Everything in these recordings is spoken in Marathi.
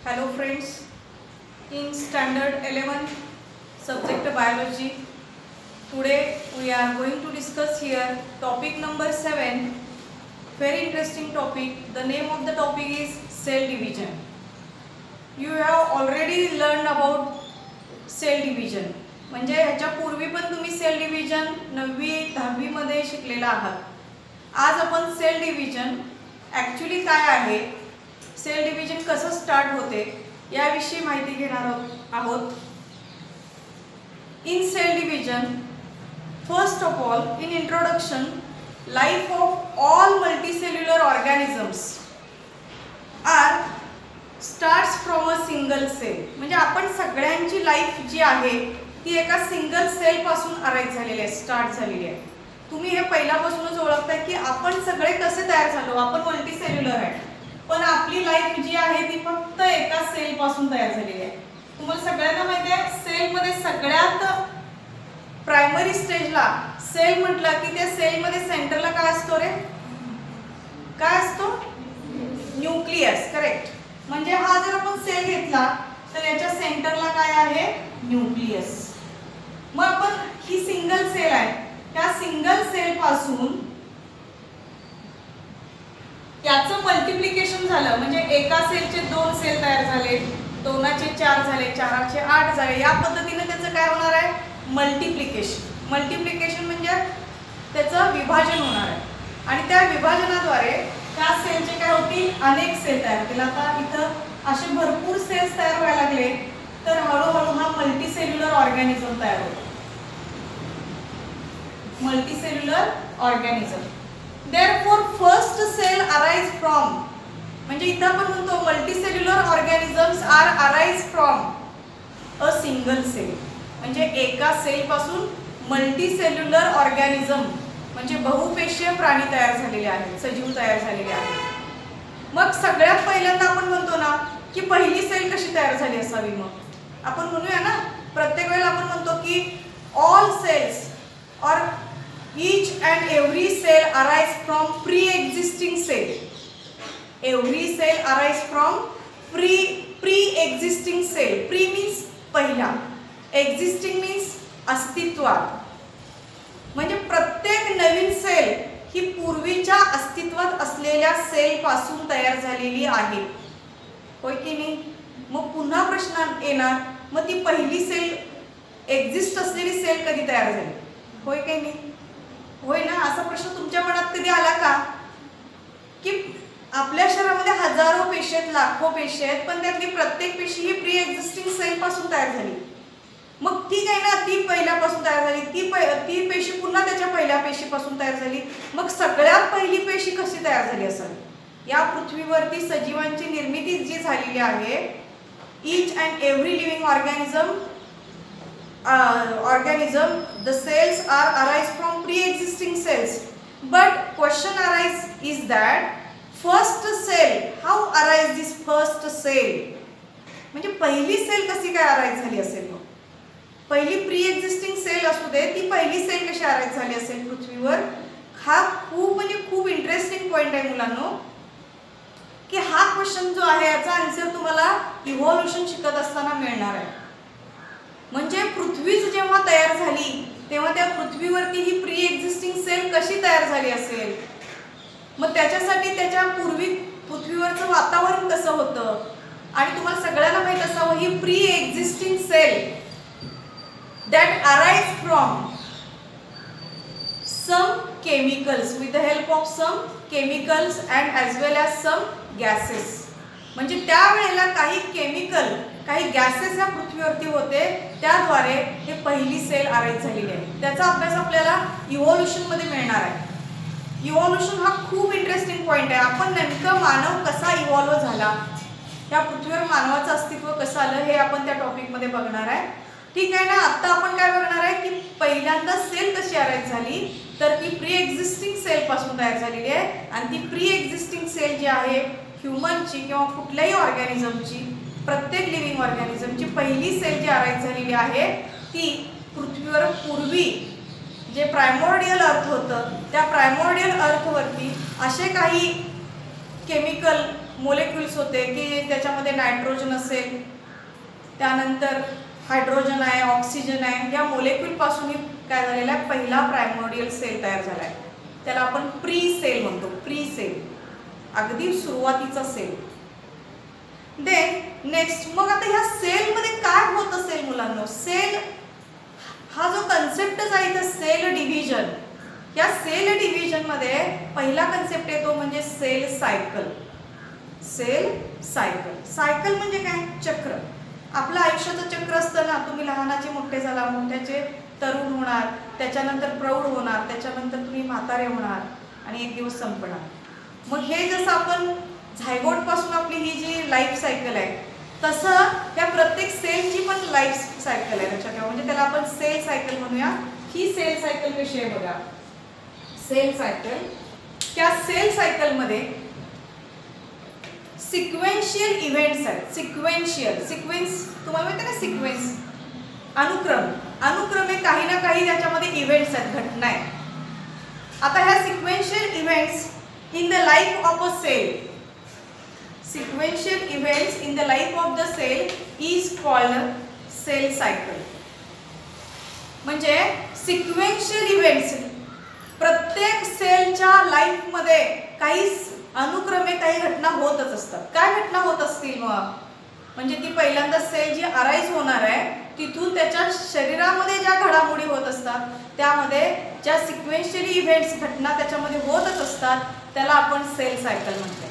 Hello friends, in standard 11 subject biology, today we are going to discuss here topic number 7, very interesting topic. The name of the topic is cell division. You have already learned about cell division. म्हणजे ह्याच्या पूर्वी पण तुम्ही सेल डिव्हिजन 9वी 10वी मध्ये शिकलेला आहात. आज आपण सेल डिव्हिजन ॲक्च्युअली काय आहे, सेल डिव्हिजन कसं स्टार्ट होते याविषयी माहिती घेणार आहोत. In cell division, first of all in introduction, life of all multicellular organisms are starts from a single cell. म्हणजे आपण सगळ्यांची लाईफ जी आहे ती एका सिंगल सेल पासून अराईज झालेली आहे, स्टार्ट झालेली आहे. तुम्ही हे पहिल्यापासूनच ओळखताय की आपण सगळे कसे तयार झालो. आपण मल्टीसेल्युलर आहे, पण आपली लाईफ जी आहे ती फक्त एका सेल पासून तयार झालेली आहे. तुम्हाला सगळ्यांना माहिती आहे, सेल मध्ये सगळ्यात प्रायमरी स्टेजला सेल म्हटलं की त्या सेल मध्ये सेंटरला काय असतो रे, काय असतो, न्यूक्लियस. करेक्ट. म्हणजे हा जर आपण सेल घेतला तर याच्या सेंटरला काय आहे, न्यूक्लियस. मग आपण ही सिंगल सेल आहे, त्या सिंगल सेल पासून याचं मल्टिप्लिकेशन झालं. म्हणजे एका सेलचे 2 सेल तयार झाले, 2चे 4 झाले, 4चे 8 झाले. या पद्धतीने त्याचं काय होणार आहे, मल्टिप्लिकेशन. मल्टिप्लिकेशन म्हणजे त्याचं विभाजन होणार आहे आणि त्या विभाजनाद्वारे त्या सेलचे काय होतील, अनेक सेल तयार होतील. आता इथं असे भरपूर सेल्स तयार व्हायला लागले तर हळूहळू हा मल्टीसेल्युलर ऑर्गॅनिझम तयार होतो. Multicellular organism. Therefore first cell arise from, म्हणजे इथं आपण म्हणतो multicellular organisms are arise from a single cell. म्हणजे एका सेल पासून मल्टीसेल्युलर ऑर्गॅनिझम म्हणजे बहुपेशीय प्राणी तयार झालेले आहेत, सजीव तयार झालेले आहेत. मग सगळ्यात पहिल्यांदा आपण म्हणतो ना की पहिली सेल कशी तयार झाली असावी. मग आपण म्हणूया ना, प्रत्येक वेळेला आपण म्हणतो की ऑल सेल्स और each and every cell arise from pre-existing cell. Every cell arise from pre-existing cell. Pre means पहिला, existing means अस्तित्वात. म्हणजे प्रत्येक नवीन सेल ही पूर्वीच्या अस्तित्वात असलेल्या सेल पासून तयार झालेली आहे, होय की नाही. मग पुन्हा प्रश्न येणार, मग ती पहिली सेल, एक्झिस्ट असलेली सेल कधी तयार झाली, होय की नाही. होय ना. असा प्रश्न तुमच्या मनात कधी आला का की आपल्या शरीरामध्ये हजारो पेशी आहेत, लाखो पेशी आहेत, पण त्यातली प्रत्येक पेशी ही प्री एक्झिस्टिंग सेल पासून तयार झाली. मग ठीक आहे ना, ती पहिल्यापासून तयार झाली, ती पेशी पुन्हा त्याच्या पहिल्या पेशीपासून तयार झाली. मग सगळ्यात पहिली पेशी कशी तयार झाली असावी. या पृथ्वीवरती सजीवांची निर्मिती जी झालेली आहे, each and every living organism, the cells are arise from pre-existing cells. But question arise is that first cell, how arise this first cell. म्हणजे पहिली सेल कशी काय अराइज झाली असेल. मग पहिली प्री एक्झिस्टिंग सेल असू दे, ती पहिली सेल कशी अराइज झाली असेल पृथ्वीवर. हा खूप म्हणजे खूप इंटरेस्टिंग पॉइंट आहे मुलांनो, की हा क्वेश्चन जो आहे याचा आन्सर तुम्हाला इव्हॉल्युशन शिकत असताना मिळणार आहे. म्हणजे पृथ्वीच जेव्हा तयार झाली तेव्हा त्या पृथ्वीवरती ही प्री एक्झिस्टिंग सेल कशी तयार झाली असेल. मग त्याच्यासाठी त्याच्या पूर्वी पृथ्वीवरचं वातावरण कसं होतं. आणि तुम्हाला सगळ्यांना माहित असावं, ही pre existing cell that arise from some chemicals, with the help of some chemicals and as well as some gases. म्हणजे त्यावेळेला काही केमिकल, काही गॅसेस या पृथ्वीवरती होते, त्याद्वारे हे पहिली सेल अराइज झालेली आहे. त्याचा अभ्यास आपल्याला इव्हॉल्युशन मध्ये मिळणार आहे. इव्हॉल्युशन हा खूप इंटरेस्टिंग पॉइंट आहे. आपण नेमकं मानव कसा इव्हॉल्व झाला, या पृथ्वीवर मानवाचं अस्तित्व कसं आलं, हे आपण त्या टॉपिक मध्ये बघणार आहे. ठीक आहे ना. आता आपण काय बघणार आहे की पहिल्यांदा सेल कशी अराइज झाली, तर ती प्री एक्झिस्टिंग सेल पासून तयार झालेली आहे. आणि ती प्री एक्झिस्टिंग सेल जी आहे ह्युमनची किंवा कुठल्याही ऑर्गॅनिझमची, प्रत्येक लिव्हिंग ऑर्गॅनिझमची पहिली सेल जी अराइज झालेली आहे ती पृथ्वीवर पूर्वी जे प्रायमोर्डियल अर्थ होतं, त्या प्रायमोर्डियल अर्थवरती असे काही केमिकल मोलेक्युल्स होते की त्याच्यामध्ये नायट्रोजन असेल, त्यानंतर हायड्रोजन आहे, ऑक्सिजन आहे, या मोलेक्युल पासून काय झालेला आहे, पहिला प्रायमोडियल सेल तयार झाला आहे. त्याला आपण प्री सेल म्हणतो, प्री सेल, अगदी सुरुवातीचा सेल. देन नेक्स्ट, मग आता ह्या सेल मध्ये काय होत असेल मुलांना? सेल हा जो कन्सेप्टच आहे इथे सेल डिव्हिजन. या सेल डिव्हिजन मध्ये पहिला कन्सेप्ट येतो म्हणजे cell cycle. Cell cycle, cycle म्हणजे काय? चक्र. आपलं आयुष्याचं चक्र असतं ना, तुम्ही लहानाचे मोठे झाला, मोठ्याचे तरुण होणार, त्याच्यानंतर प्रौढ होणार, त्याच्यानंतर तुम्ही म्हातारे होणार आणि एक दिवस संपणार. मग हे जसं आपण झायगोट पासून आपली ही जी लाईफ सायकल आहे, तसं त्या प्रत्येक सेलची पण लाईफ सायकल आहे. लक्षात ठेवा, म्हणजे त्याला आपण सेल सायकल म्हणूया. ही सेल सायकल कशी आहे बघा, सेल सायकल. त्या सेल सायकल मध्ये सिक्वेन्शियल इव्हेंट्स आहेत. सिक्वेन्शियल, सिक्वेन्स तुम्हाला माहिती आहे ना, सिक्वेन्स अनुक्रम, अनुक्रमे काही ना काही त्याच्यामध्ये इव्हेंट्स आहेत, घटना आहेत. आता ह्या sequential events in the life of a cell, sequential events in the life of the cell is called cell cycle. म्हणजे सिक्वेन्शियल इव्हेंट्स प्रत्येक सेलच्या लाईफ मध्ये काही अनुक्रमे काही घटना होतच असतात. काय घटना होत असतील मग? म्हणजे ती पहिल्यांदा सेल जी अराईज होणार आहे, तिथून त्याच्या शरीरामध्ये ज्या घडामोडी होत असतात, त्यामध्ये ज्या सिक्वेन्शियली इव्हेंट्स घटना त्याच्यामध्ये होतच असतात, त्याला आपण सेल सायकल म्हणतो.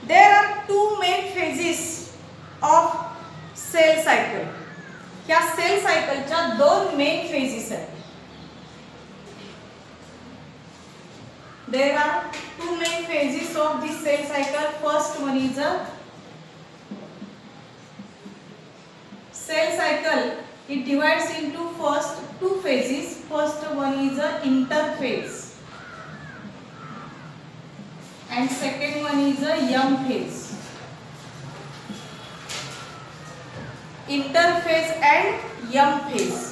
There are two main phases of cell cycle. या सेल सायकलच्या दोन मेन फेजेस आहेत. There are two main phases of this cell cycle. First one is a cell cycle. It divides into first two phases. First one is a interphase, and second one is a M phase. Interphase and M phase.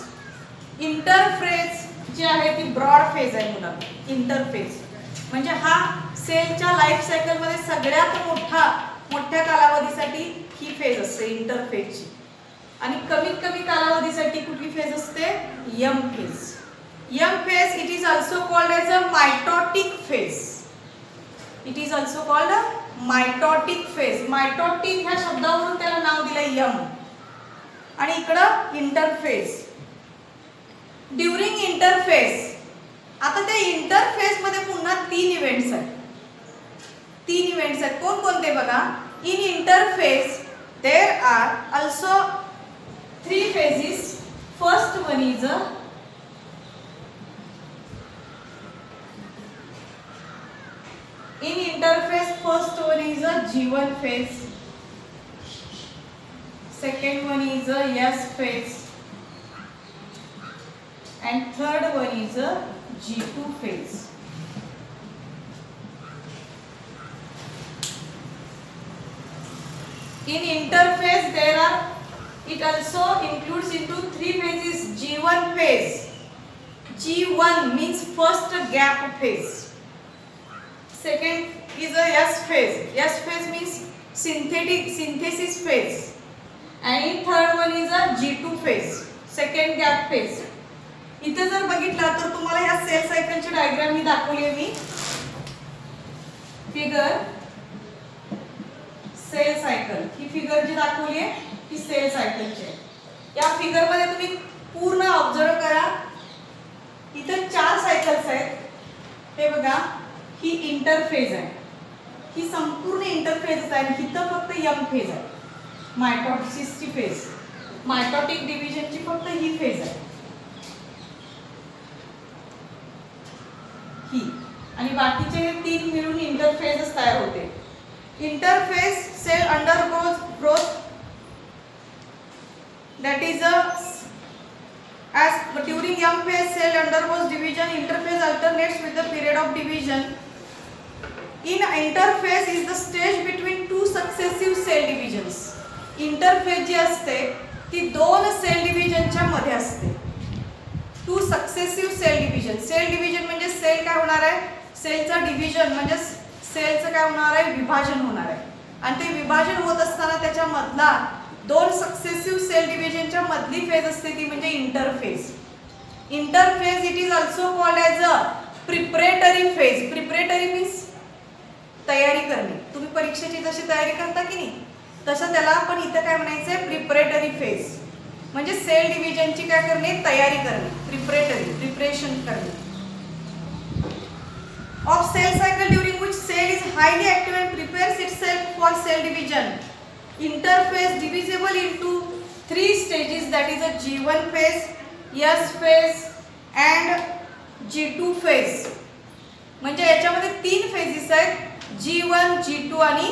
Interphase जी आहे ती ब्रॉड फेज आहे मुलांना. इंटरफेज म्हणजे हा सेलच्या लाईफ सायकल मध्ये सगळ्यात मोठ्या कालावधीसाठी ही फेज असते, इंटरफेजची. आणि कमीत कमी कालावधीसाठी कुठली फेज असते? M phase. M phase it is also called as a mitotic phase. It is also called a mitotic phase. Mitotic ह्या शब्दावरून त्याला नाव दिलं यम. आणि इकडं इंटरफेज. ड्युरिंग इंटरफेज, आता त्या इंटरफेज मध्ये पुन्हा तीन इव्हेंट्स आहेत. तीन इव्हेंट्स आहेत. कोणकोणते बघा? In interphase there are also three phases. First one is in interphase, first one is a G1 phase, second one is a S phase, and third one is a G2 phase. In interphase there are, it also includes into three phases. G1 phase. G1 means first gap phase. Second is a S phase. S phase means synthesis phase. And in third one is a G2 phase, second gap phase. इथे जर बघितलं तर तुम्हाला या सेल सायकलची डायग्राम ही दाखवली आहे मी. फिगर सेल सायकल, ही फिगर जी दाखवली आहे ती सेल सायकलची आहे. या फिगर मध्ये तुम्ही पूर्ण ऑब्झर्व करा. इथे चार सायकल्स आहेत. हे बघा, ही इंटरफेज आहे. ही संपूर्ण इंटरफेज आहे. इथं फक्त यम फेज आहे, मायटोसिसची फेज. मायटोटिक डिव्हिजनची फक्त ही फेज आहे, ही. आणि बाकीचे तीन मिळून इंटरफेजच तयार होते. Interphase cell undergoes growth, that is as during M phase cell undergoes division. Interphase alternates with the period of division. In interphase is the stage between two successive cell divisions. इंटरफेज जी असते ती दोन सेल डिव्हिजनच्या मध्ये असते. Two successive cell division. Cell division म्हणजे सेल काय होणार आहे? सेलचा डिव्हिजन म्हणजे सेलचं काय होणार आहे, विभाजन होणार आहे. आणि ते विभाजन होत असताना त्याच्यामधला 2 सक्सेसिव्ह सेल डिव्हिजनच्या मधली फेज असते ती म्हणजे interphase. Interphase it is also called as a preparatory phase. Preparatory means तयारी करणे. तुम्ही परीक्षेची जशी तयारी करता की नाही तसं त्याला आपण इथं काय म्हणायचं आहे, प्रिपरेटरी फेज. म्हणजे सेल डिव्हिजनची काय करणे, तयारी करणे. प्रिपरेटरी, प्रिपरेशन करणे. Of cell cycle during which cell is highly active and prepares itself for cell division. Interphase divisible into 3 stages, that is a G1 phase, S phase and G2 phase. म्हणजे याच्यामध्ये 3 फेजेस आहेत, G1, G2 आणि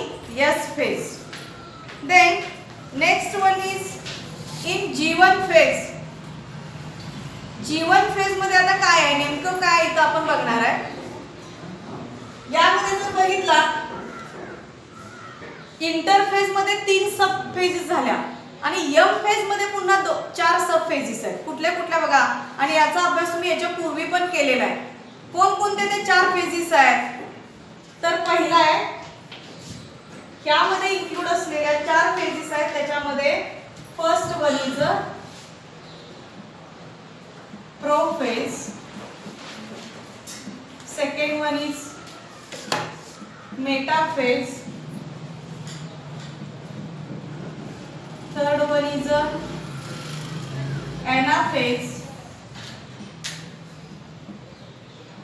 S phase. Then next one is in G1 phase. G1 phase मध्ये आता काय आहे, नेमकं काय इथं आपण बघणार आहे. यामध्ये जर बघितला इंटरफेज मध्ये 3 सब फेजेस झाल्या आणि एम फेज मध्ये पुन्हा 4 सब फेजेस आहेत. कुठल्या कुठल्या बघा, आणि याचा अभ्यास तुम्ही याच्या पूर्वी पण केलेला आहे. कोणकोणते ते 4 फेजेस आहेत, तर पहिला आहे यामध्ये इन्क्लूड असलेल्या 4 फेजेस आहेत. त्याच्यामध्ये first one is prophase, second one is metaphase, third one is anaphase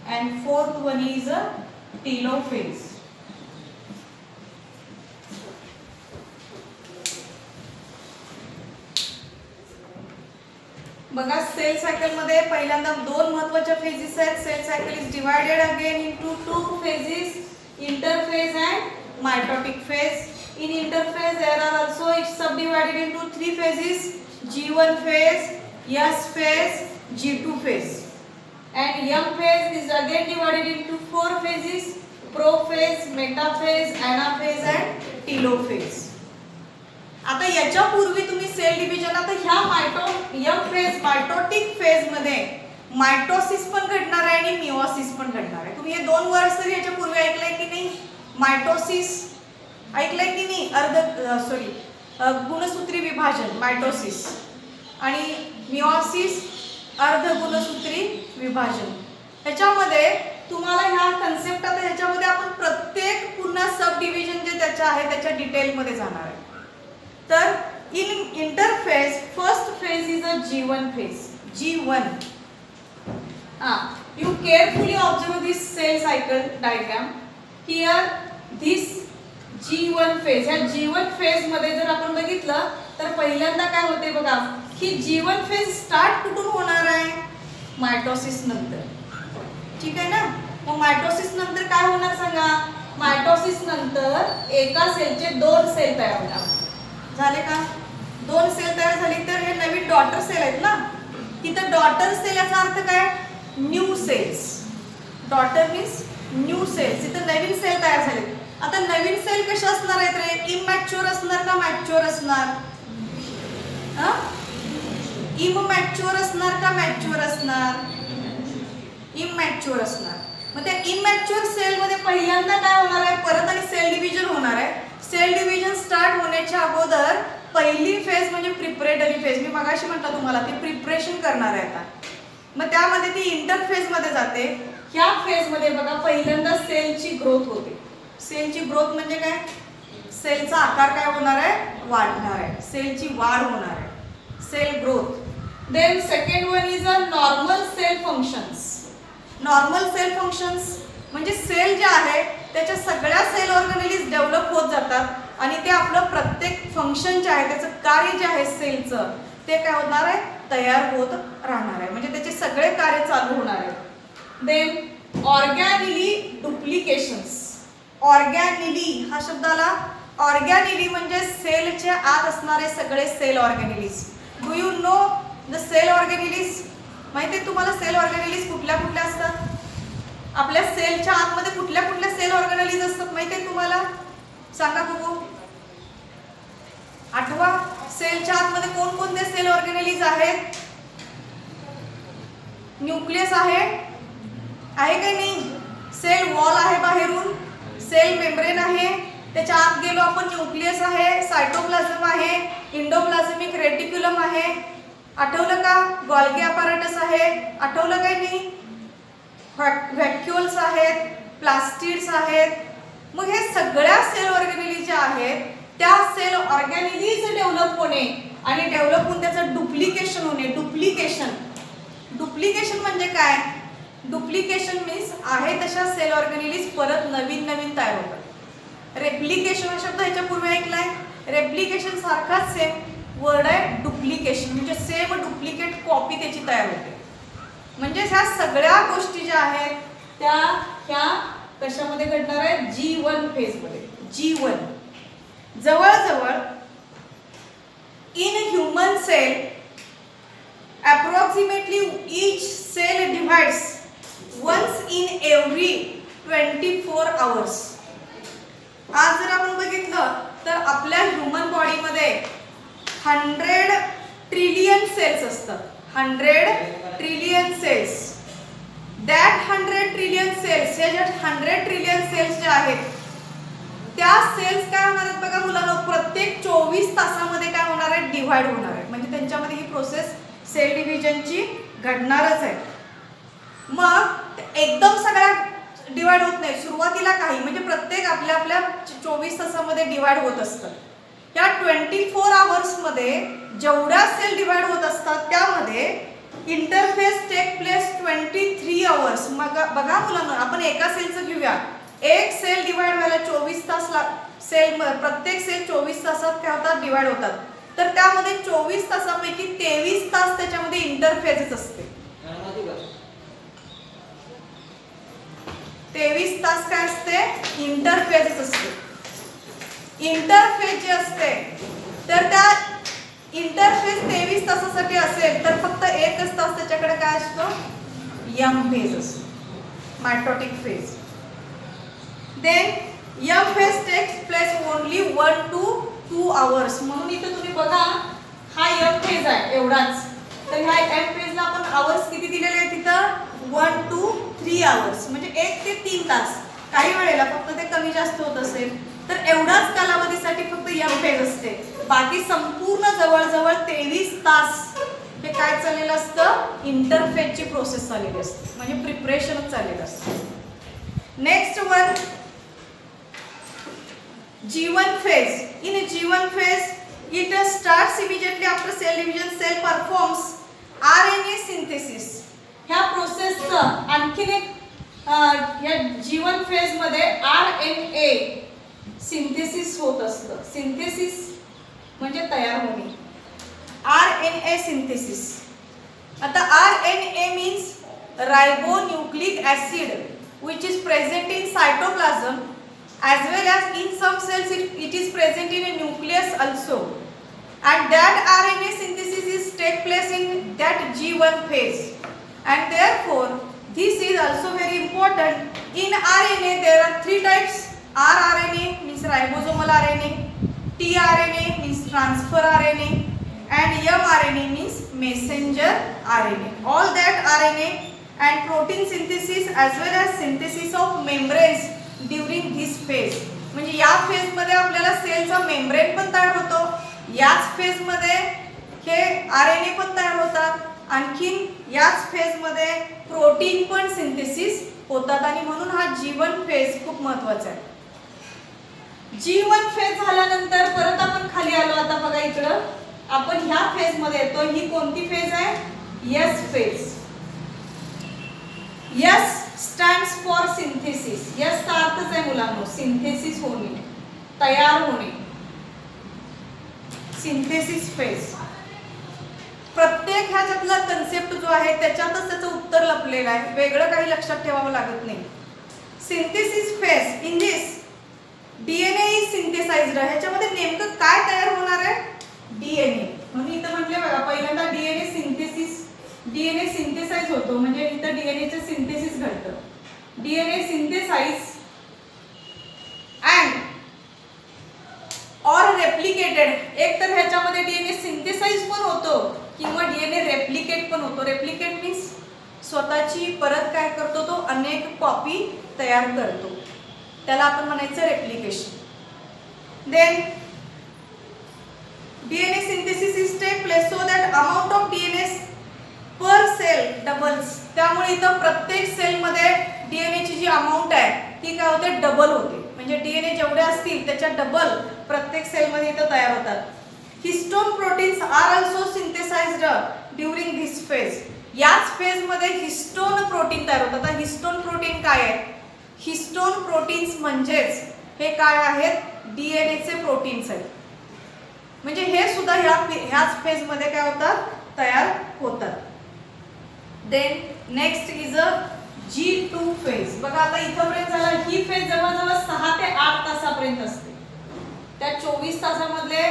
and fourth one is telophase. बघा सेल सायकल मध्ये पहिल्यांदा 2 महत्त्वाच्या फेजेस आहेत. Cell cycle is divided again into 2 phases, interphase and mitotic phase. In interphase there are also it's subdivided into 3 phases, G1 phase, S phase, G2 phase. And M phase is again divided into 4 phases, prophase, metaphase, anaphase and telophase. आता याच्या पूर्वी तुम्ही सेल डिव्हिजन, आता ह्या M phase मायटोटिक फेज मध्ये मायटोसिस पण घडणार आहे आणि मिओसिस पण घडणार आहे. तुम्ही हे 2 वर्ड तरी याच्या पूर्वी ऐकलंय की नाही. मायटोसिस ऐकलंय की नाही, गुणसूत्री विभाजन मायटोसिस, आणि मिओसिस अर्धगुणसूत्री विभाजन. ह्याच्यामध्ये तुम्हाला ह्या कन्सेप्ट, आता ह्याच्यामध्ये आपण प्रत्येक पुन्हा सब डिव्हिजन जे त्याच्या आहे त्याच्या डिटेल मध्ये जाणार आहे. तर in interphase first phase is a G1 phase. G1. You carefully observe this cell cycle diagram. Here this G1 phase. या G1 phase मध्ये जर आपण बघितलं तर पहिल्यांदा काय होते बघा, की G1 phase स्टार्ट कुठून होणार आहे, मायटोसिस नंतर. ठीक आहे ना. मग मायटोसिस नंतर काय होणार सांगा, मायटोसिस नंतर एका सेलचे 2 सेल तयार होणार. झाले का, 2 सेल तयार झाली तर हे नवीन डॉटर सेल आहेत ना. इथं डॉटर सेल याचा अर्थ काय, new cells. Daughter means new cells. इथं नवीन सेल तयार झाले. आता नवीन सेल कशा असणार आहेत रे, इमॅच्युअर असणार का मॅच्युअर असणार, इमॅच्युअर असणार का मॅच्युअर असणार, इमॅच्युअर असणार. मग त्या इमॅच्युअर सेल मध्ये पहिल्यांदा काय होणार आहे, परत आणि सेल डिव्हिजन होणार आहे. सेल डिव्हिजन स्टार्ट होण्याच्या अगोदर पहिली फेज म्हणजे प्रिपरेटरी फेज. मी मगाशी म्हटलं तुम्हाला ती प्रिपरेशन करणार आहे आता. मग त्यामध्ये ती इंटरफेज मध्ये जाते. ह्या फेज मध्ये बघा पहिल्यांदा सेलची ग्रोथ होते. सेलची ग्रोथ म्हणजे काय, सेलचा आकार काय होणार आहे, वाढणार आहे. सेलची वाढ होणार आहे, cell growth. Then second one is a normal cell functions. Normal cell functions म्हणजे सेल जे आहे त्याच्या सगळ्या सेल ऑर्गॅनिलीज डेव्हलप होत जातात आणि ते आपलं प्रत्येक फंक्शन जे आहे त्याचं कार्य जे आहे सेलचं ते काय होणार आहे, तयार होत राहणार आहे. म्हणजे त्याचे सगळे कार्य चालू होणार आहे. Then ऑर्गॅनिली duplications. ऑर्गॅनिली हा शब्दाला, ऑर्गॅनिली म्हणजे सेलच्या आत असणारे सगळे cell organelles. Do you know the cell organelles? माहिती आहे तुम्हाला सेल ऑर्गॅनिलीज कुठल्या कुठल्या असतात? आपल्या सेलच्या आतमध्ये कुठल्या कुठल्या सेल ऑर्गॅनिलीज असतात माहिती आहे तुम्हाला? सांगा बघू, आठवा. सेलच्या आतमध्ये कोणकोणते सेल ऑर्गॅनिलीज आहेत? न्यूक्लियस आहे, आहे की नाही? सेल वॉल आहे बाहेरून, सेल मेम्ब्रेन आहे, त्याच्या आत गेलो आपण न्यूक्लियस आहे, सायटोप्लाझम आहे, इंडोप्लाझमिक रेटिक्युलम आहे, आठवलं का? गोल्गी अपॅरेटस आहे, आठवलं काय नाही? व्हॅक्युल्स आहेत, प्लास्टिड्स आहेत. मग हे सगळ्या सेल ऑर्गॅनिली ज्या आहेत त्या सेल ऑर्गॅनिलीज डेव्हलप होणे आणि डेव्हलप होऊन त्याचं डुप्लिकेशन होणे. डुप्लिकेशन म्हणजे काय? डुप्लिकेशन मीन्स आहे तशा सेल ऑर्गॅनिलीज परत नवीन नवीन तयार होतात. रेप्लिकेशन हा शब्द ह्याच्यापूर्वी ऐकलाय. रेप्लिकेशन सारखाच सेम वर्ड आहे डुप्लिकेशन, म्हणजे सेम डुप्लिकेट कॉपी त्याची तयार होते. म्हणजे ह्या सगळ्या गोष्टी ज्या आहेत त्या ह्या कशामध्ये घडणार आहे? G1 फेज मध्ये. G1 जवळजवळ in human cell approximately each cell divides once in every 24 hours. आज जर आपण बघितलं तर आपल्या ह्युमन बॉडीमध्ये 100 ट्रिलियन सेल्स असतात. 100 trillion cells. That 100 trillion cells, हे जे 100 ट्रिलियन सेल्स जे आहेत त्या सेल्स काय होणार आहेत बघा मुलांनो, प्रत्येक 24 तासामध्ये काय होणार आहे? डिव्हाइड होणार आहे. म्हणजे त्यांच्यामध्ये ही प्रोसेस सेल डिव्हिजनची घडणारच आहे. मग एकदम सगळ्या डिवाइड होत नाही, सुरुवातीला काही, म्हणजे प्रत्येक आपल्या आपल्या 24 तासामध्ये डिवाइड होत असतं. या 24 आवर्स मध्ये जेवढ्या सेल डिवाइड होत असतात त्यामध्ये इंटरफेस टेक प्लेस 23 आवर्स. मग बघा मुलांना, आपण एका सेलचं घेऊया. एक सेल डिवाइड व्हायला 24 तास सेल, प्रत्येक सेल 24 तासात काय होतात? डिवाइड होतात. तर त्यामध्ये 24 तासापैकी 23 तास त्याच्यामध्ये इंटरफेसच असते. 23 तास काय असते? इंटरफेसच असते. इंटरफेस जे असते तर त्या इंटरफेस 23 तासासाठी असेल तर फक्त एकच तास त्याच्याकडे काय असतो? यम फेज असतो, mitotic phase. Then M phase takes place only 1 to 2 hours. म्हणून इथे तुम्ही बघा हा यम फेज आहे एवढाच. तर ह्या एम फेजला आपण आवर्स किती दिलेले आहेत तिथं? 1 to 3 आवर्स, म्हणजे 1 ते 3 तास. काही वेळेला फक्त ते कमी जास्त होत असेल तर एवढाच कालावधीसाठी फक्त यम फेज असते. बाकी संपूर्ण जवळजवळ 23 तास हे काय चाललेलं असतं? इंटरफेसची प्रोसेस चाललेली असते, म्हणजे प्रिपरेशनच चाललेलं असतं. Next one G1 phase. In G1 phase, it starts immediately after cell division. Cell performs RNA synthesis. ह्या प्रोसेसचं आणखीन एक या G1 फेज मध्ये RNA सिंथेसिस होत असतं. सिंथेसिस म्हणजे तयार होणे. RNA synthesis. आता RNA means ribonucleic acid which is present in cytoplasm as well as in some cells it is present in a nucleus also, and that RNA synthesis is take place in that G1 phase, and therefore this is also very important. In RNA there are 3 types. rRNA means ribosomal RNA, tRNA means transfer RNA, and mRNA means messenger RNA. All that RNA and protein synthesis as well as synthesis of membranes during this phase. म्हणजे या फेज मध्ये आपल्याला सेलचा मेम्ब्रेन पण तयार होतो, याच फेज मध्ये हे आरएनए पण तयार होतात, आणखीन याच फेज मध्ये प्रोटीन पण सिंथेसिस होतात. आणि म्हणून हा G1 फेज खूप महत्त्वाचा आहे. G1 फेज झाल्यानंतर परत आपण खाली आलो. आता बघा इकडं आपण ह्या फेज मध्ये येतो. ही कोणती फेज आहे? S phase. S stands for synthesis. S चा अर्थच आहे मुलांनो सिंथेसिस होणे, तयार होणे. Synthesis phase. प्रत्येक ह्याच्यातला कन्सेप्ट जो आहे त्याच्यातच त्याचं उत्तर लपलेलं आहे, वेगळं काही लक्षात ठेवावं लागत नाही. Synthesis phase in this DNA is synthesised. ह्याच्यामध्ये नेमकं काय तयार होणार आहे? डीएनए. म्हणून इथं म्हटले बघा पहिल्यांदा डीएनए सिंथेसिस, डीएनए सिंथेसाइज होतो, म्हणजे इथं डीएनएचे सिंथेसिस घडतं. डीएनए सिंथेसाइज अँड और रेप्लिकेटेड. एक तर ह्याच्यामध्ये डीएनए सिंथेसाइज पण होतो किंवा डीएनए रेप्लिकेट पण होतो. रेप्लिकेट मीन्स स्वतःची परत काय करतो तो अनेक कॉपी तयार करतो. त्याला आपण म्हणायचं replication. Then DNA synthesis is take place so that amount of DNA per cell doubles. त्यामुळे इथं प्रत्येक सेल मध्ये DNA ची जी अमाउंट आहे ती काय होते, डबल होते. म्हणजे DNA जेवढे असतील त्याच्या डबल प्रत्येक सेल मध्ये इथं तयार होतात. Histone proteins are also synthesised during this phase. याच फेज मध्ये हिस्टोन प्रोटीन तयार होतात. आता हिस्टोन प्रोटीन काय आहे? हिस्टोन प्रोटीन्स म्हणजेच हे काय आहेत, DNA चे प्रोटीन्स आहेत. म्हणजे हे सुद्धा ह्याच फेज मध्ये काय होतात, तयार होतात. Then next is a G2 phase. बघा आता इथपर्यंत झाला. ही फेज जवळजवळ 6 ते 8 तासापर्यंत असते. त्या 24 तासामधले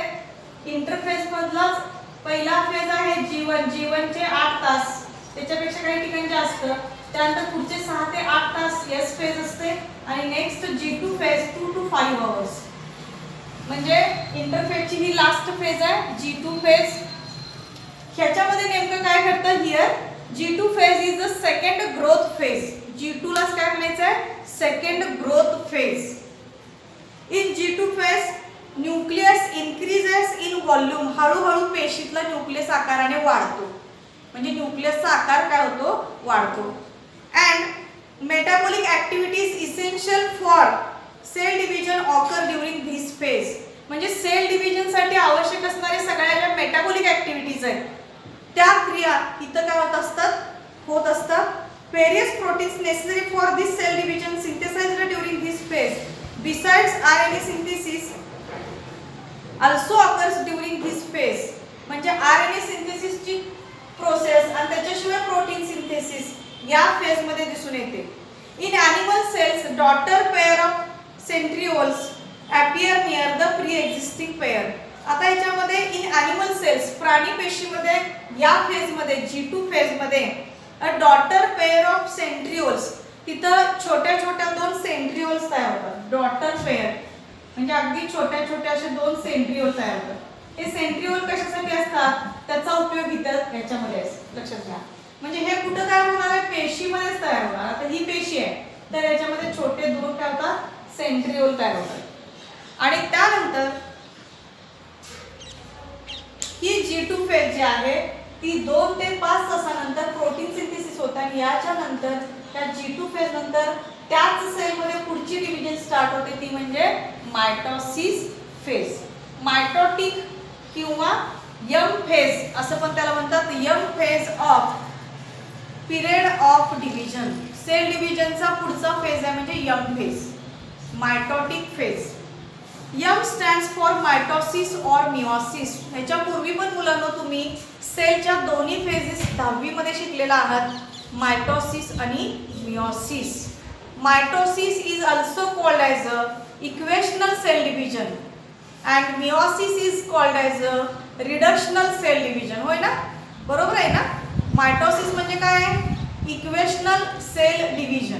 इंटरफेज मधलाच पहिला फेज आहे G1. G1 चे 8 तास, त्याच्यापेक्षा काही ठिकाणी जास्त. त्यानंतर पुढचे 6 ते 8 तास एस फेज असते आणि next G2 phase 2 to 5 hours. म्हणजे इंटरफेजची ही लास्ट फेज आहे G2 फेज. ह्याच्यामध्ये नेमकं काय घडतं, here G2 phase is the second growth phase. G2 लाच काय म्हणायचं आहे, second growth phase. In G2 phase nucleus increases in volume. हळूहळू पेशीतला न्यूक्लियस आकाराने वाढतो. म्हणजे न्यूक्लियसचा आकार काय होतो, वाढतो. And metabolic activities essential for cell division occur during this phase. म्हणजे सेल डिव्हिजन साठी आवश्यक असणारे सगळ्या ज्या मेटाबॉलिक ऍक्टिव्हिटीज आहेत त्या क्रिया इथं काय होत असतात. Various proteins necessary for this cell division synthesised during this phase besides RNA synthesis also occurs during this phase. म्हणजे RNA सिंथेसिसची प्रोसेस आणि त्याच्याशिवाय प्रोटीन सिंथेसिस या फेज मध्ये दिसून येते. In animal cells daughter pair of centrioles appear near the pre-existing pair. आता याच्यामध्ये इन एनिमल सेल्स प्राणी पेशीमध्ये या फेज मध्ये G2 फेज मध्ये a daughter pair of centrioles, तिथं छोट्या छोट्या 2 सेंट्रिओल्स तयार होतात. डॉटर पेअर म्हणजे अगदी छोट्या छोट्या असे 2 सेंट्रिओल तयार होतात. हे सेंट्रिओल कशासाठी असतात, त्याचा उपयोग इथं याच्यामध्ये लक्षात घ्या. म्हणजे हे कुठं तयार होणार आहे, पेशीमध्येच तयार होणार. आता ही पेशी आहे तर याच्यामध्ये छोटे 2 काय होतात, सेंट्रिओल तयार होतात. आणि त्यानंतर ही G2 फेज जी आहे ती 2 ते 5 तासानंतर प्रोटीन सिंथेसिस होते. आणि याच्या नंतर त्या G2 फेज नंतर त्याच सेल मध्ये पुढची डिव्हिजन स्टार्ट होते, ती म्हणजे मायटोसिस फेज. मायटोटिक किंवा यम फेज असं पण त्याला म्हणतात. M phase of period of division. Cell डिव्हिजनचा पुढचा फेज आहे म्हणजे M phase, mitotic phase. M stands for mitosis और मिओसिस. ह्याच्या पूर्वी पण मुलांनो तुम्ही सेलच्या दोन्ही फेजेस 10वी मध्ये शिकलेला आहात, मायटोसिस आणि meiosis. Mitosis is also called as a equational cell division and meiosis is called as a reductional cell division. होय ना, बरोबर आहे ना. मायटोसिस म्हणजे काय, इक्वेशनल सेल डिव्हिजन.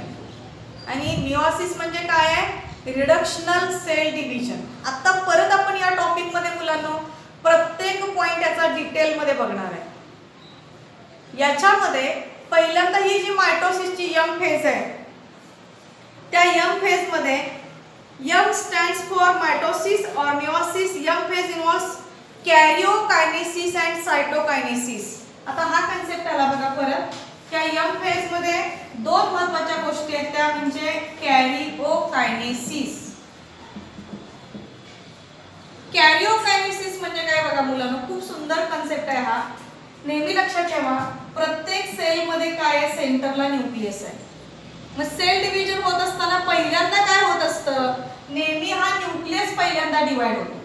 आणि मिओसिस म्हणजे काय आहे, रिडक्शनल सेल डिव्हिजन. आता परत आपण या टॉपिक मध्ये मुलांनो प्रत्येक पॉइंट याचा डिटेल मध्ये बघणार आहे. याच्यामध्ये पहिल्यांदा ही जी मायटोसिसची यम फेज आहे त्या यम फेज मध्ये यम स्टँड्स फॉर मायटोसिस और meiosis. M phase involves karyokinesis and cytokinesis. आता हा कन्सेप्ट आला बघा परत. त्या यम फेज मध्ये 2 महत्त्वाच्या गोष्टी आहेत, त्या म्हणजे कॅरिओकायनेसिस. कॅरिओकायनेसिस म्हणजे काय बघा मुलांनो, खूप सुंदर कन्सेप्ट आहे हा. नेहमी लक्षात ठेवा प्रत्येक सेल मध्ये काय आहे, सेंटरला न्यूक्लियस आहे. मग सेल डिव्हिजन होत असताना पहिल्यांदा काय होत असतं, नेहमी हा न्यूक्लियस पहिल्यांदा डिवाइड होतो.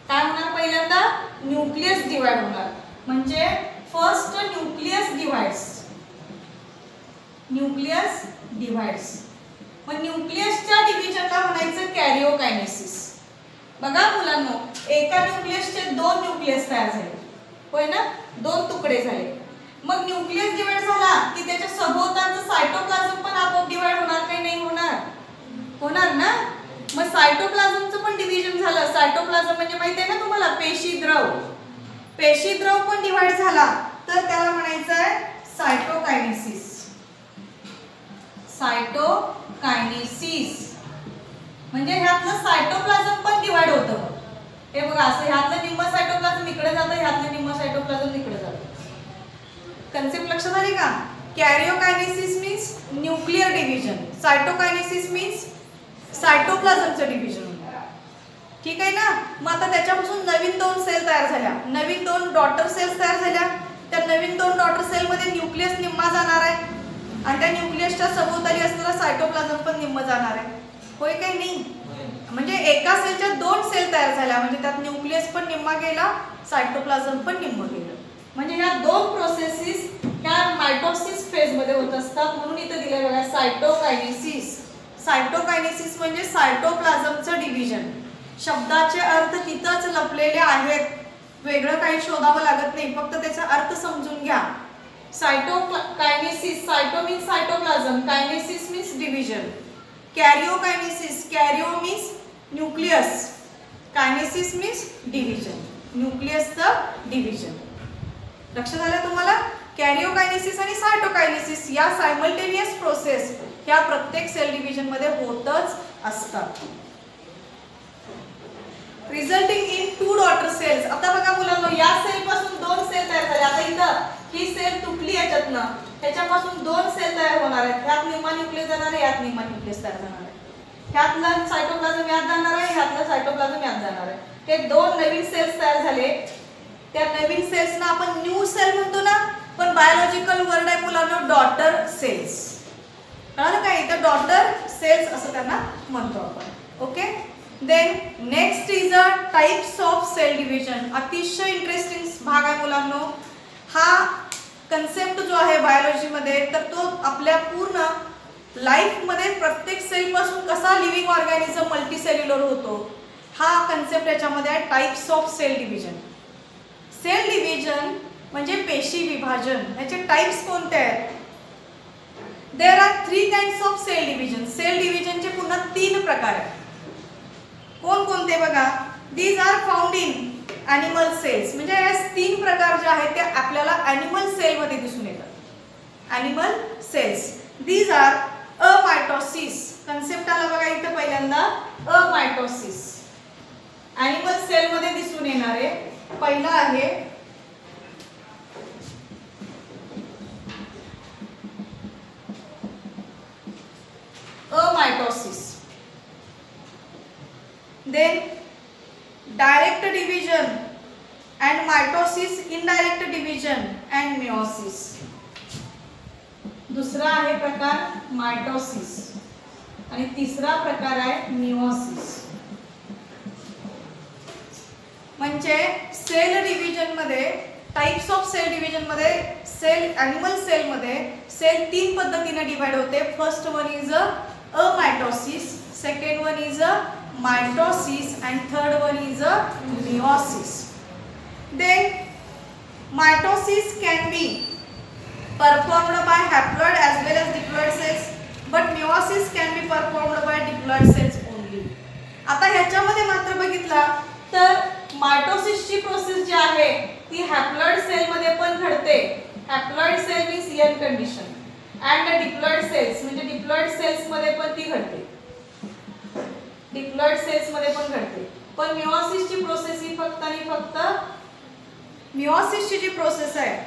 काय होणार, पहिल्यांदा न्यूक्लियस डिवाइड होणार. म्हणजे first nucleus divides. Nucleus divides. मग न्यूक्लियसच्या डिव्हिजनला म्हणायचं कॅरिओकायनेसिस. बघा मुलांनो एका न्यूक्लियसचे 2 न्यूक्लियस तयार झाले, होय ना, 2 तुकडे झाले. मग न्यूक्लियस डिवाइड झाला की त्याच्या सभोवतालचं सायटोप्लाझम पण आपोआप डिवाइड होणार काही नाही होणार, होणार ना. मग सायटोप्लाझमचं पण डिव्हिजन झालं. सायटोप्लाझम म्हणजे माहिती आहे ना तुम्हाला, पेशीद्रव. पेशीद्रव पण डिवाइड झाला तर त्याला म्हणायचं आहे सायटोकायनेसिस. सायटोकायनेसिस. म्हणजे ह्यातलं सायटोप्लाझम पण डिवाइड होतं. हे बघा असं ह्यातलं निम्म सायटोप्लाझम इकडे जातं, ह्यातलं निम्म सायटोप्लाझम इकडे जातं. कन्सेप्ट लक्षात आली का? Karyokinesis means nuclear division, cytokinesis means सायटोप्लाझमचं डिव्हिजन. ठीक आहे ना? मग आता त्याच्यापासून नवीन 2 सेल तयार झाल्या, नवीन 2 डॉटर सेल्स तयार झाल्या. त्या नवीन 2 डॉटर सेल मध्ये न्यूक्लियस निम्मा जाणार आहे आणि त्या न्यूक्लियसच्या सभोवताली असणारा सायटोप्लाझम पण निम्म जाणार आहे. होय काय नाही? म्हणजे एका सेलच्या 2 सेल तयार झाल्या, म्हणजे त्यात न्यूक्लियस पण निम्मा गेला, सायटोप्लाझम पण निम्म गेलं. म्हणजे ह्या 2 प्रोसेसेस ह्या मायटोसिस फेज मध्ये होत असतात. म्हणून इथे दिले बघा सायटोकायनेसिस. सायटोकायनेसिस म्हणजे सायटोप्लाझमचं डिव्हिजन. शब्दाचे अर्थ तिथंच लपलेले आहेत, वेगळं काही शोधावं लागत नाही, फक्त त्याचा अर्थ समजून घ्या. Cytokinesis, cyto means cytoplasm, kinesis means division. Karyokinesis, karyo means nucleus, kinesis means division, न्यूक्लियसचं डिव्हिजन. लक्षात आलं तुम्हाला? कॅरिओकायनेसिस आणि सायटोकायनेसिस या सायमल्टेनियस प्रोसेस ह्या प्रत्येक सेल डिव्हिजन मध्ये होतच असतात. Resulting in 2 daughter cells. आता बघा मुलांनो, या सेल पासून 2 सेल तयार झाले. आता इथं ही सेल तुटली याच्यातनं, त्याच्यापासून 2 सेल तयार होणार आहेत. ह्यात निम्मा न्यूक्लियस जाणार आहे, ह्यात निम्मा न्यूक्लियस तयार होणार आहे. ह्यातला सायटोप्लाझम यात जाणार आहे, ह्यातला सायटोप्लाझम यात जाणार आहे. ते 2 नवीन सेल्स तयार झाले. त्या नवीन सेल्सना आपण न्यू सेल म्हणतो ना, पण बायोलॉजिकल वर्ड आहे मुलांनो डॉटर सेल्स. कळलं काय? इथं डॉटर सेल्स असं त्यांना म्हणतो आपण. Okay. Then next is a types of cell division. अतिशय इंटरेस्टिंग भाग आहे मुलांनो हा. कन्सेप्ट जो आहे बायोलॉजी मध्ये, तर तो आपल्या पूर्ण लाईफ मध्ये प्रत्येक सेल पासून कसा लिव्हिंग ऑर्गॅनिझम मल्टीसेल्युलर होतो हा कन्सेप्ट याच्यामध्ये आहे. Types of cell division. Cell division म्हणजे पेशी विभाजन. याचे टाइप्स कोणते आहेत? There are 3 kinds of cell division. Cell डिव्हिजनचे पुन्हा 3 प्रकार आहेत. कोणते बघा? These are found in animal cells. म्हणजे या 3 प्रकार जे आहेत ते आपल्याला ॲनिमल सेल मध्ये दिसून येतात. Animal cells. These are amitosis. Concept आला बघा इथं पहिल्यांदा अमायटोसिस. ॲनिमल सेल मध्ये दिसून येणारे पहिला आहे अमायटोसिस. Then direct division and mitosis, indirect division and meiosis. दुसरा आहे प्रकार मायटोसिस आणि तिसरा प्रकार आहे मिओसिस. म्हणजे सेल डिव्हिजन मध्ये, टाइप्स ऑफ सेल डिव्हिजन मध्ये सेल ॲनिमल सेल मध्ये सेल 3 पद्धतीने डिवाइड होते. First one is amitosis, second one is mitosis and third one is a meiosis. Then mitosis can be performed by haploid as well as diploid cells, but meiosis can be performed by diploid cells only. आता ह्याच्यामध्ये मात्र बघितलं तर मायटोसिसची प्रोसेस जी आहे ती हॅप्लॉइड सेल मध्ये पण घडते. Haploid cell means N condition and diploid cells म्हणजे डिप्लॉइड सेल्स मध्ये पण ती घडते. डिप्लॉइड सेल्स मध्ये पण घडते. पण मिओसिसची प्रोसेस ही फक्त आणि फक्त मिओसिसची जी प्रोसेस आहे,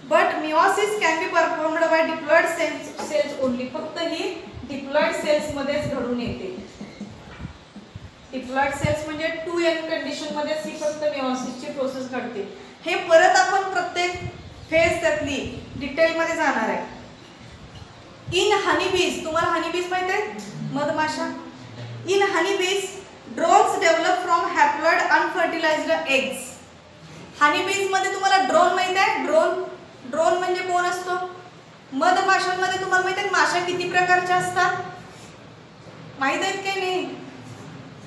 but meiosis can be performed by diploid cells only. फक्त ही डिप्लॉइड सेल्स मध्येच घडून येते. डिप्लॉइड सेल्स म्हणजे 2n कंडिशन मध्ये ही फक्त मिओसिसची प्रोसेस घडते. हे परत आपण प्रत्येक फेज त्यातली डिटेल मध्ये जाणार आहे. इन हनीबीज, तुम्हाला हनीबीज माहित आहे? मधमाशा. In honeybees, drones develop from haploid unfertilized eggs. honeybees मध्ये तुम्हाला ड्रोन माहित आहे? ड्रोन म्हणजे कोण असतो? मधमाशांमध्ये तुम्हाला माहित आहे माशा किती प्रकारच्या असतात? माहित आहेत की नाही?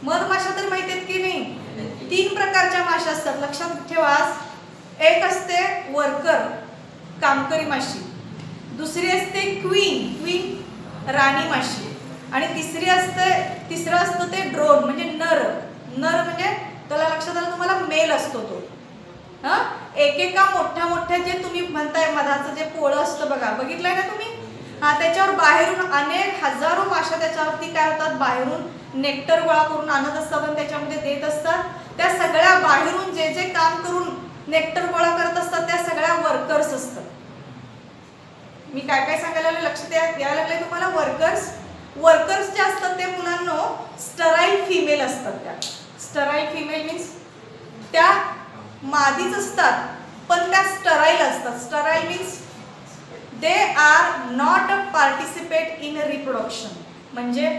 मधमाशा तर माहित आहेत की नाही? 3 प्रकारच्या माशा असतात. लक्षात ठेवा. एक असते वर्कर, कामकरी माशी. दुसरी असते क्वीन राणी माशी. आणि तिसरं असतं ते ड्रोन म्हणजे नर म्हणजे त्याला लक्षात आलं तुम्हाला मेल असतो तो. एकेका मोठ्या जे तुम्ही म्हणताय मधाचं जे पोळं असतं बघा, बघितलंय ना तुम्ही? त्याच्यावर बाहेरून अनेक हजारो माशा त्याच्यावरती काय होतात, बाहेरून नेक्टर गोळा करून आणत असतात आणि त्याच्यामध्ये देत असतात. त्या सगळ्या बाहेरून जे जे काम करून नेक्टर गोळा करत असतात त्या सगळ्या वर्कर्स असतात. मी काय काय सांगायला लक्षात यायला लागले तुम्हाला. वर्कर्स जे असतात ते मुलांना स्टराईल फिमेल असतात. त्या स्टराईल फिमेल मीन्स त्या मादीच असतात पण त्या स्टराईल असतात. Sterile means they are not participate in reproduction, म्हणजे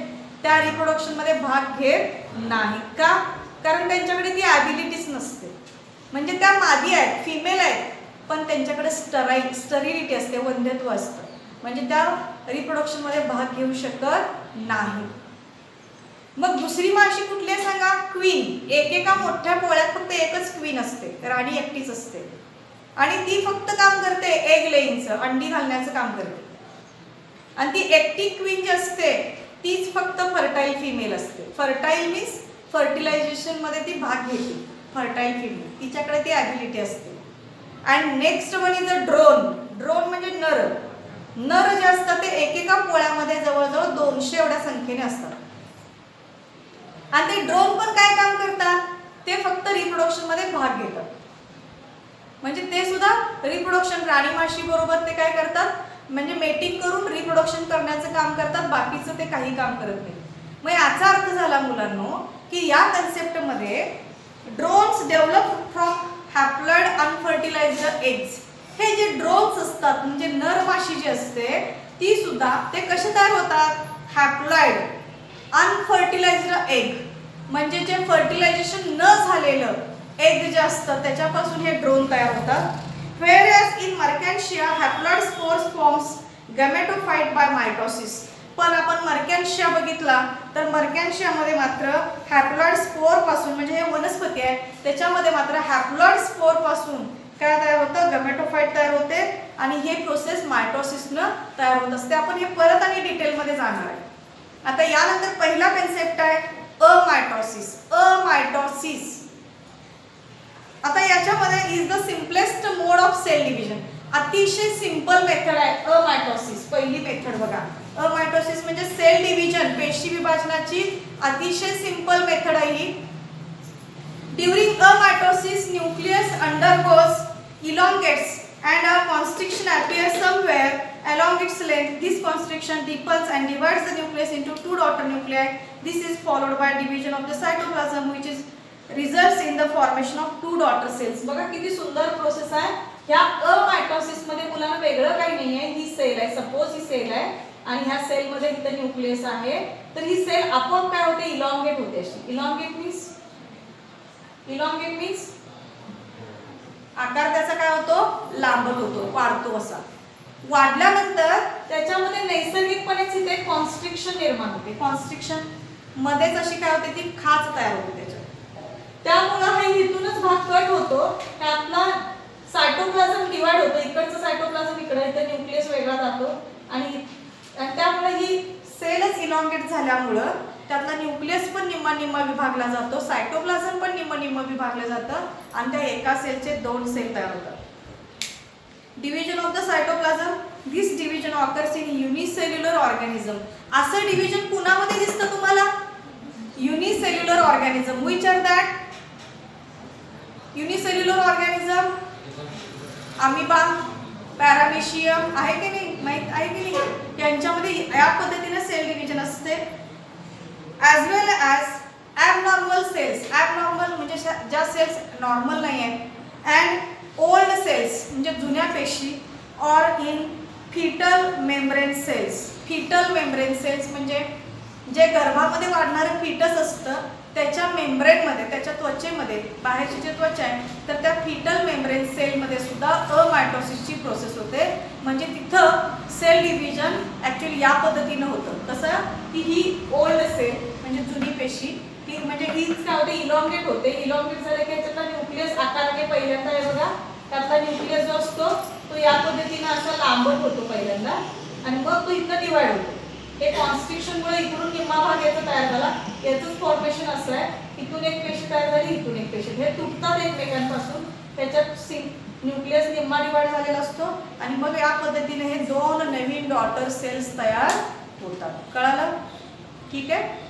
त्या रिप्रोडक्शन मध्ये भाग घेत नाही. का? कारण त्यांच्याकडे ती ॲबिलिटीज नसते. म्हणजे त्या मादी आहेत, फिमेल आहेत, पण त्यांच्याकडे स्टरिलिटी असते, वंध्यत्व असतं, म्हणजे त्या रिप्रोडक्शन मध्ये भाग घेऊ शकत नाही. मग दुसरी माशी कुठली आहे सांगा? क्वीन. एकेका मोठ्या पोळ्यात फक्त एकच क्वीन असते, राणी एकटीच असते आणि ती फक्त काम करते एग लेईंगचं, अंडी घालण्याचं काम करते. आणि ती एकटी क्वीन जी असते तीच फक्त फर्टाईल फिमेल असते. फर्टाईल मीन्स फर्टिलायझेशन मध्ये ती भाग घेते. फर्टाईल फिमेल, तिच्याकडे ती ॲबिलिटी असते. And next one is a drone. Drone म्हणजे नर जे असतात ते एकेका पोळ्यामध्ये जवळजवळ 200 एवढ्या संख्येने असतात. आणि ते ड्रोन पण काय काम करतात? ते फक्त रिप्रोडक्शन मध्ये भाग घेतात. म्हणजे ते सुद्धा रिप्रोडक्शन, राणी माशी बरोबर ते काय करतात, म्हणजे मेटिंग करून रिप्रोडक्शन करण्याचं काम करतात. बाकीचं ते काही काम करत नाही. मग याचा अर्थ झाला मुलांनो की या कन्सेप्ट मध्ये drones develop from haploid unfertilised eggs. हे जे ड्रोन्स असतात म्हणजे नर माशी जी असते ती सुद्धा ते कसे तयार होतात? हॅप्लॉइड अनफर्टिलाइज्ड एग, म्हणजे जे फर्टिलायझेशन न झालेलं एग जे असतं त्याच्यापासून हे ड्रोन तयार होतात. Whereas in Mercantia, haploid spores forms gametophyte by mitosis. पण आपण मर्कॅन्शिया बघितला तर मर्कॅन्शियामध्ये मात्र हॅप्लॉइड स्पोर पासून, म्हणजे हे वनस्पती आहे त्याच्यामध्ये मात्र हॅप्लॉइड स्पोर पासून काय तयार होतं? गमेटोफाइट तयार होते आणि हे प्रोसेस मायटोसिसनं तयार होत असते. आपण हे परत आणि डिटेलमध्ये जाणार आहे. आता यानंतर पहिला कन्सेप्ट आहे अमायटोसिस. अमायटोसिस आता याच्यामध्ये is the simplest mode of cell division. अतिशय सिंपल मेथड आहे अमायटोसिस. पहिली मेथड बघा, अमायटोसिस म्हणजे सेल डिव्हिजन, पेशी विभाजनाची अतिशय सिंपल मेथड आहे ही. During amitosis nucleus undergoes elongates and a constriction appears somewhere along its length. This constriction deepens and divides the nucleus into two daughter nuclei. This is followed by division of the cytoplasm which is results in the formation of two daughter cells. बघा किती सुंदर प्रोसेस आहे. ह्या अमायटोसिस मध्ये मुलांना वेगळं काही नाही आहे. ही सेल आहे, सपोज ही सेल आहे आणि ह्या सेल मध्ये इथे न्यूक्लियस आहे, तर ही सेल आपोआप काय होते? इलॉंगेट होते. अशी इलॉंगेट मीन्स आकार त्याचा काय होतो? लांबत होतो, वाढतो. असा वाढल्यानंतर त्याच्यामध्ये नैसर्गिकपणेच इथे कॉन्स्ट्रिक्शन निर्माण होते. कॉन्स्ट्रिक्शन मध्येच अशी काय होते? ती खाच तयार होते त्याच्यात. त्यामुळे हे इथूनच भाग कट होतो. त्यातला सायटोप्लाझम डिवाइड होतो. इकडचं सायटोप्लाझम इकडे, इथे न्यूक्लियस वेगळा जातो आणि त्यामुळे ही सेलच इलॉंगेट झाल्यामुळं त्यातला न्यूक्लियस पण निम्मा निम्मा विभागला जातो, सायटोप्लाझम पण निम्मा निम्मा विभागलं जातं आणि त्या एका सेलचे 2 सेल तयार होतात. Division of the cytoplasm. This division occurs in unicellular organism. असं डिव्हिजन कुणामध्ये दिसतं तुम्हाला? Unicellular organism. Which are that? Unicellular organism amoeba, paramecium आहे की नाही? माहित आहे की नाही? यांच्यामध्ये या पद्धतीने सेल डिव्हिजन असते. as well as abnormal cells. abnormal म्हणजे ज्या सेल्स नॉर्मल नाही आहेत, and old cells म्हणजे जुन्या पेशी, or in fetal membrane cells. fetal membrane cells म्हणजे जे गर्भामध्ये वाढणारे फीटस असतं त्याच्या मेम्ब्रेन मध्ये, त्याच्या त्वचेमध्ये, बाहेरची जी त्वचा आहे तर त्या फीटल मेम्ब्रेन सेल मध्ये सुद्धा अमायटोसिसची प्रोसेस होते. म्हणजे तिथं सेल डिव्हिजन ऍक्च्युअली या पद्धतीनं होतं. कसं की ही ओल्ड सेल म्हणजे जुनी पेशी, ही म्हणजे हीच काय होते? इलॉंगेट होते. इलॉंगेट झाले की त्याचा न्यूक्लियस आकाराने पहिल्यांदा आहे बघा, त्यातला न्यूक्लियस जो असतो तो या पद्धतीनं असा लांबत होतो पहिल्यांदा आणि मग तो इथं डिवाइड होतो. हे कॉन्स्ट्रिक्शनमुळे इकडून निम्मा भाग याचा तयार झाला. याचंच फॉर्मेशन असं आहे, इथून एक पेशी तयार झाली, इथून एक पेशी, हे तुटतात एकमेकांपासून. त्याच्यात न्यूक्लियस निम्मा डिवाइड झालेला असतो आणि मग या पद्धतीने हे दोन नवीन डॉटर सेल्स तयार होतात. कळालं? ठीक आहे.